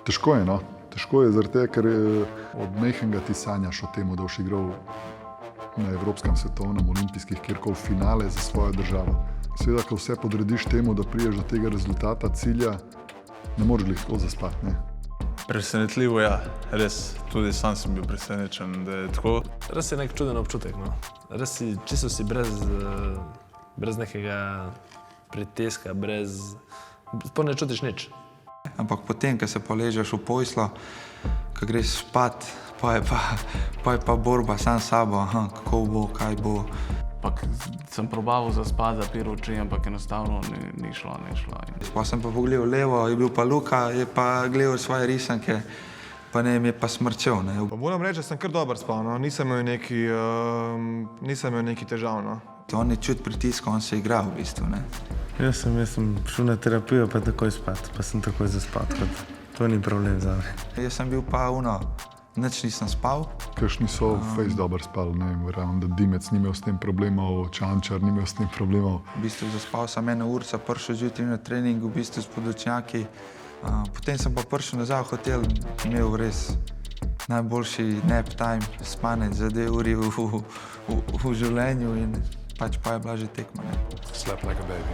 Težko je, no. Težko je zaradi tega, ker od majhnega ti sanjaš o tem, da boš igral na evropskem, svetovnem, olimpijskih, kjerkoli finale za svojo državo. Seveda, ko vse podrediš temu, da priješ do tega rezultata, cilja, ne moreš glih tako zaspati, ne. Presenetljivo, ja, res. Tudi sam sem bil presenečen, da je tako. Res je nek čuden občutek, no. Res si, čisto si brez nekega pritiska, sploh ne čutiš nič. Ampak potem, ko se poležeš v poslo, ko greš spat, pa je pa borba sam s sabo, kako bo, kaj bo. Sem probaval zaspati, zapiral oči, ampak enostavno ni šlo. Pa sem pa pogledal levo, je bil pa Luka, je pa gledal svoje risanke, pa ne, je pa smrčel. Moram reči, da sem kar dober spal, no. Nisem imel neki težav, no. On je čut pritisk, on se je igral v bistvu, ne. Jaz sem šel na terapijo, pa takoj spat, pa sem takoj zaspal, to ni problem za me. Jaz sem bil pa nič nisem spal. Kakšni so fejs dobro spali, ne vem, verjamem, da Dimec ni imel s tem problemov, Čančar ni imel s tem problemov. V bistvu zaspal sem 1 uro, prišel zjutraj na trening, v bistvu s podočnjaki. Potem sem pa prišel nazaj v hotel, imel res najboljši nap time, spanec za 2 uri v življenju in pač pa je bila že tekma. Slept like a baby.